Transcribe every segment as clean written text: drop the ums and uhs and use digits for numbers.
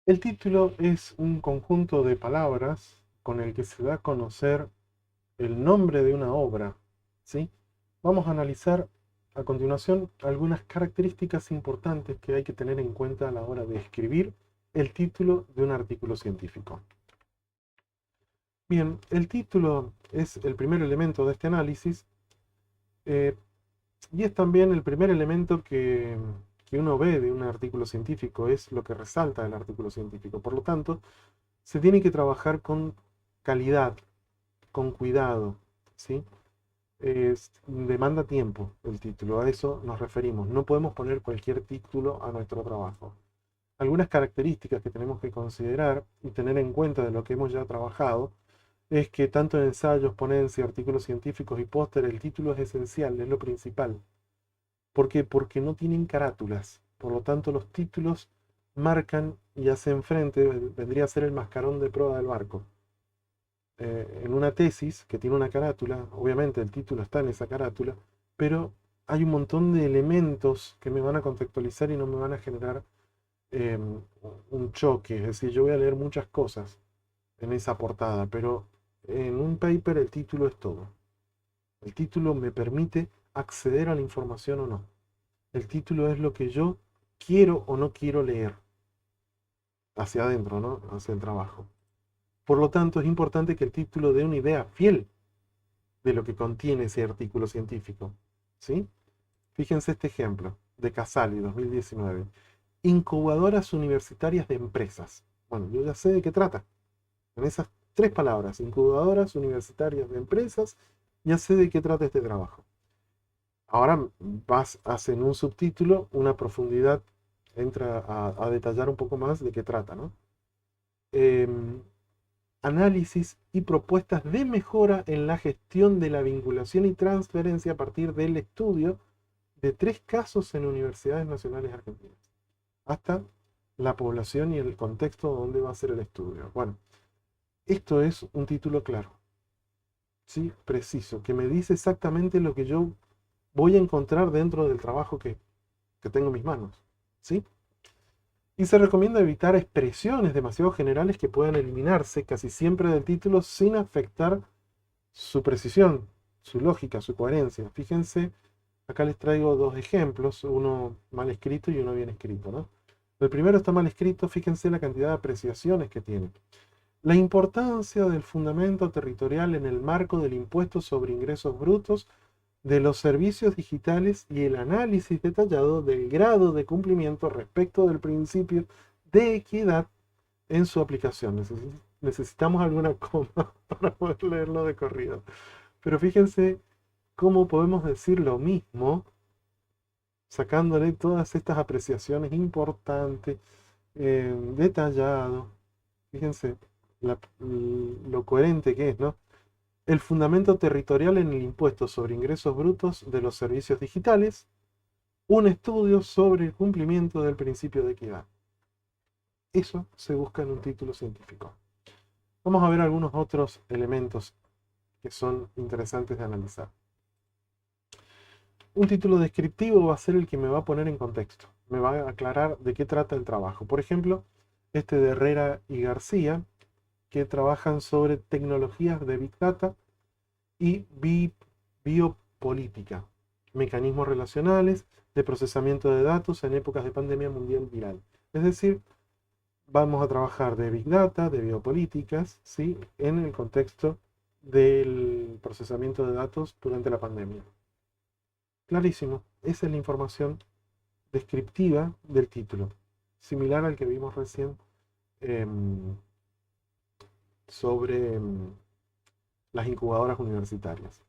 El título es un conjunto de palabras con el que se da a conocer el nombre de una obra, ¿sí? Vamos a analizar a continuación algunas características importantes que hay que tener en cuenta a la hora de escribir el título de un artículo científico. Bien, el título es el primer elemento de este análisis eh, y es también el primer elemento que uno ve de un artículo científico, es lo que resalta del artículo científico. Por lo tanto, se tiene que trabajar con calidad, con cuidado, ¿sí? Demanda tiempo el título, a eso nos referimos. No podemos poner cualquier título a nuestro trabajo. Algunas características que tenemos que considerar y tener en cuenta de lo que hemos ya trabajado es que tanto en ensayos, ponencias, artículos científicos y póster, el título es esencial, es lo principal. ¿Por qué? Porque no tienen carátulas. Por lo tanto, los títulos marcan y hacen frente, vendría a ser el mascarón de proa del barco. En una tesis que tiene una carátula, obviamente el título está en esa carátula, pero hay un montón de elementos que me van a contextualizar y no me van a generar eh, un choque. Es decir, yo voy a leer muchas cosas en esa portada, pero en un paper el título es todo. El título me permite acceder a la información o no. El título es lo que yo quiero o no quiero leer hacia adentro, ¿no? Hacia el trabajo. Por lo tanto, es importante que el título dé una idea fiel de lo que contiene ese artículo científico. ¿Sí? Fíjense este ejemplo de Casali 2019. Incubadoras universitarias de empresas. Bueno, yo ya sé de qué trata. En esas tres palabras, incubadoras universitarias de empresas, ya sé de qué trata este trabajo. Ahora vas, hacen un subtítulo, una profundidad, entra a detallar un poco más de qué trata, ¿no? Em, Análisis y propuestas de mejora en la gestión de la vinculación y transferencia a partir del estudio de tres casos en universidades nacionales argentinas, hasta la población y el contexto donde va a ser el estudio. Bueno, esto es un título claro, ¿sí? Preciso, que me dice exactamente lo que yo voy a encontrar dentro del trabajo que tengo en mis manos, ¿sí? Y se recomienda evitar expresiones demasiado generales que puedan eliminarse casi siempre del título sin afectar su precisión, su lógica, su coherencia. Fíjense, acá les traigo dos ejemplos, uno mal escrito y uno bien escrito, ¿no? El primero está mal escrito, fíjense la cantidad de apreciaciones que tiene. La importancia del fundamento territorial en el marco del impuesto sobre ingresos brutos de los servicios digitales y el análisis detallado del grado de cumplimiento respecto del principio de equidad en su aplicación. Necesitamos alguna coma para poder leerlo de corrido. Pero fíjense cómo podemos decir lo mismo sacándole todas estas apreciaciones importantes, detallado. Fíjense lo coherente que es, ¿no? El fundamento territorial en el impuesto sobre ingresos brutos de los servicios digitales, un estudio sobre el cumplimiento del principio de equidad. Eso se busca en un título científico. Vamos a ver algunos otros elementos que son interesantes de analizar. Un título descriptivo va a ser el que me va a poner en contexto, me va a aclarar de qué trata el trabajo. Por ejemplo, este de Herrera y García, que trabajan sobre tecnologías de Big Data y biopolítica, mecanismos relacionales de procesamiento de datos en épocas de pandemia mundial viral. Es decir, vamos a trabajar de Big Data, de biopolíticas, ¿sí? En el contexto del procesamiento de datos durante la pandemia. Clarísimo, esa es la información descriptiva del título, similar al que vimos recién em, sobre las incubadoras universitarias.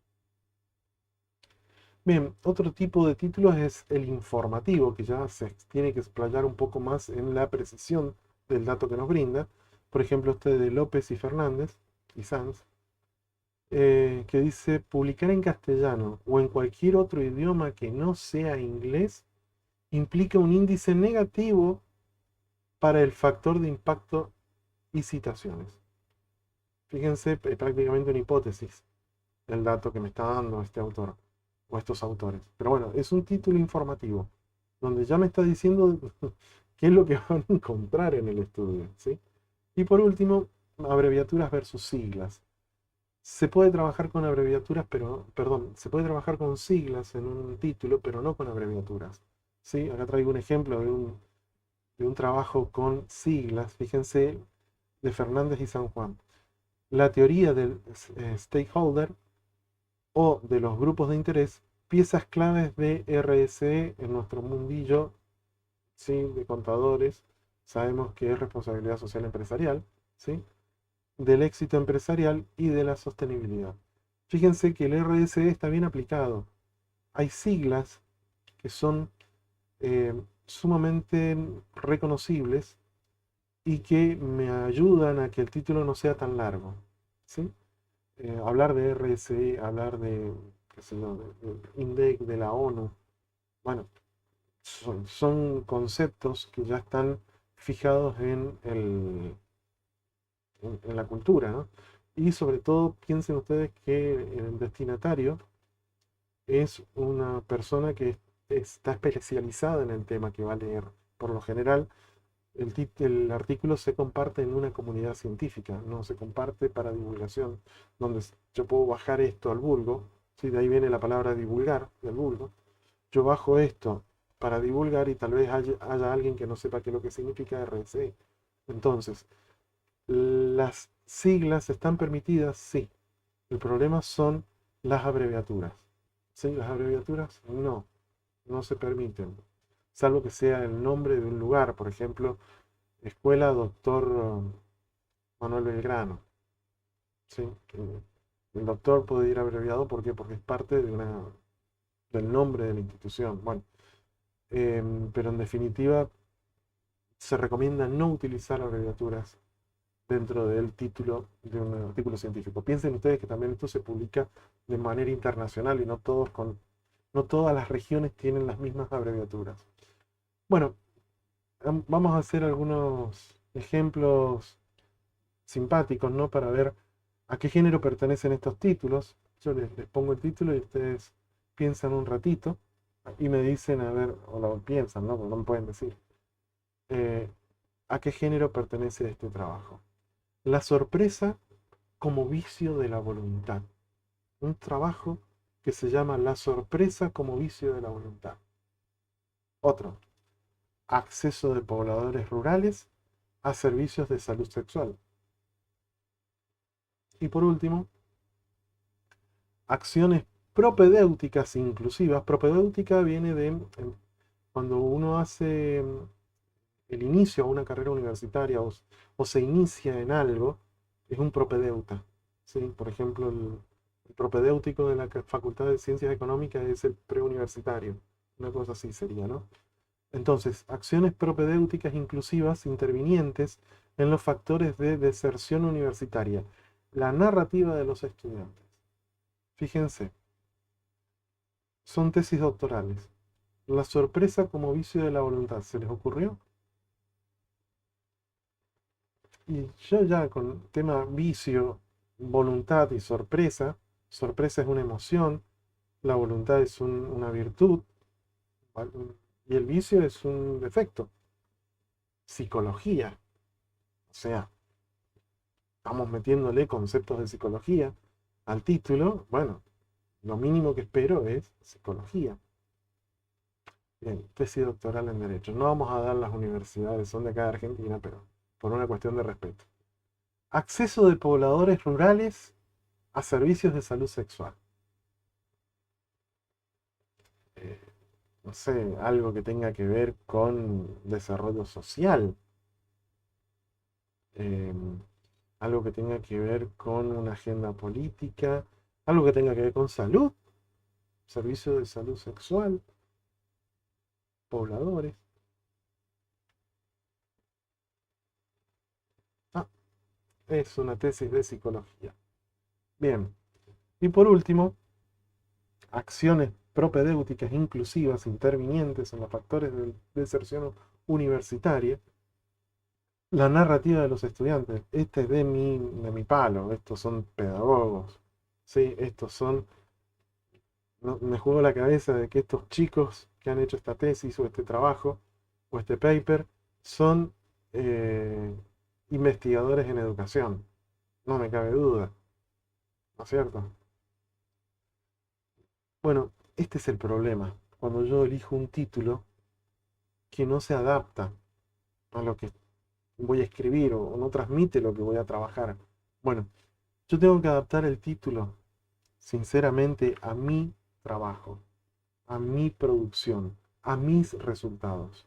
Bien, otro tipo de títulos es el informativo, que ya se tiene que explayar un poco más en la precisión del dato que nos brinda. Por ejemplo, este de López y Fernández y Sanz, que dice publicar en castellano o en cualquier otro idioma que no sea inglés implica un índice negativo para el factor de impacto y citaciones. Fíjense, prácticamente una hipótesis el dato que me está dando este autor o estos autores. Pero bueno, es un título informativo, donde ya me está diciendo qué es lo que van a encontrar en el estudio, ¿sí? Y por último, abreviaturas versus siglas. Se puede trabajar con abreviaturas, pero, perdón, se puede trabajar con siglas en un título, pero no con abreviaturas. ¿Sí? Acá traigo un ejemplo de un trabajo con siglas, fíjense, de Fernández y San Juan. La teoría del stakeholder o de los grupos de interés, piezas claves de RSE en nuestro mundillo, ¿sí? De contadores, sabemos que es responsabilidad social empresarial, ¿sí? Del éxito empresarial y de la sostenibilidad. Fíjense que el RSE está bien aplicado. Hay siglas que son sumamente reconocibles y que me ayudan a que el título no sea tan largo, ¿sí? Hablar de RSE, hablar de, qué sé yo, de INDEC, de la ONU, bueno, son conceptos que ya están fijados en la cultura, ¿no? Y sobre todo piensen ustedes que el destinatario es una persona que está especializada en el tema que va a leer. Por lo general, el artículo se comparte en una comunidad científica, no se comparte para divulgación, donde yo puedo bajar esto al vulgo, ¿sí? De ahí viene la palabra divulgar, del vulgo. Yo bajo esto para divulgar y tal vez haya alguien que no sepa qué es lo que significa RSE. Entonces, las siglas están permitidas, sí. El problema son las abreviaturas. ¿Sí? Las abreviaturas no se permiten. Salvo que sea el nombre de un lugar, por ejemplo, Escuela Doctor Manuel Belgrano. ¿Sí? El doctor puede ir abreviado, ¿por qué? Porque es parte del nombre de la institución. Bueno, pero en definitiva se recomienda no utilizar abreviaturas dentro del título de un artículo científico. Piensen ustedes que también esto se publica de manera internacional y no todas las regiones tienen las mismas abreviaturas. Bueno, vamos a hacer algunos ejemplos simpáticos, ¿no? Para ver a qué género pertenecen estos títulos. Yo les pongo el título y ustedes piensan un ratito y me dicen, a ver, o lo piensan, ¿no? Porque no me pueden decir, eh, a qué género pertenece este trabajo. La sorpresa como vicio de la voluntad. Un trabajo que se llama La sorpresa como vicio de la voluntad. Otro, acceso de pobladores rurales a servicios de salud sexual. Y por último, acciones propedéuticas inclusivas. Propedéutica viene de cuando uno hace el inicio a una carrera universitaria o se inicia en algo, es un propedeuta. ¿Sí? Por ejemplo, el propedéutico de la Facultad de Ciencias Económicas es el preuniversitario. Una cosa así sería, ¿no? Entonces, acciones propedéuticas inclusivas intervinientes en los factores de deserción universitaria. La narrativa de los estudiantes. Fíjense, son tesis doctorales. La sorpresa como vicio de la voluntad. ¿Se les ocurrió? Y yo ya con tema vicio, voluntad y sorpresa. Sorpresa es una emoción, la voluntad es una virtud, ¿vale? Y el vicio es un defecto. Psicología. O sea, estamos metiéndole conceptos de psicología al título. Bueno, lo mínimo que espero es psicología. Bien, tesis doctoral en Derecho. No vamos a dar las universidades, son de acá de Argentina, pero por una cuestión de respeto. Acceso de pobladores rurales a servicios de salud sexual. Eh, no sé, algo que tenga que ver con desarrollo social. eh, Algo que tenga que ver con una agenda política. Algo que tenga que ver con salud. Servicio de salud sexual. Pobladores. Ah, es una tesis de psicología. Bien. Y por último, acciones propedéuticas inclusivas intervinientes en los factores de deserción universitaria. La narrativa de los estudiantes. Este es de mi palo. Estos son pedagogos. ¿Sí? Estos son... me juego la cabeza de que estos chicos que han hecho esta tesis o este trabajo o este paper son investigadores en educación, no me cabe duda, ¿no es cierto? Bueno, este es el problema, cuando yo elijo un título que no se adapta a lo que voy a escribir o no transmite lo que voy a trabajar. Bueno, yo tengo que adaptar el título, sinceramente, a mi trabajo, a mi producción, a mis resultados.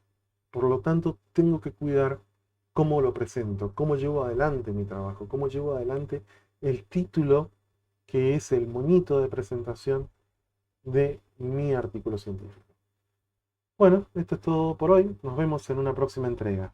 Por lo tanto, tengo que cuidar cómo lo presento, cómo llevo adelante mi trabajo, cómo llevo adelante el título que es el moñito de presentación de mi artículo científico. Bueno, esto es todo por hoy. Nos vemos en una próxima entrega.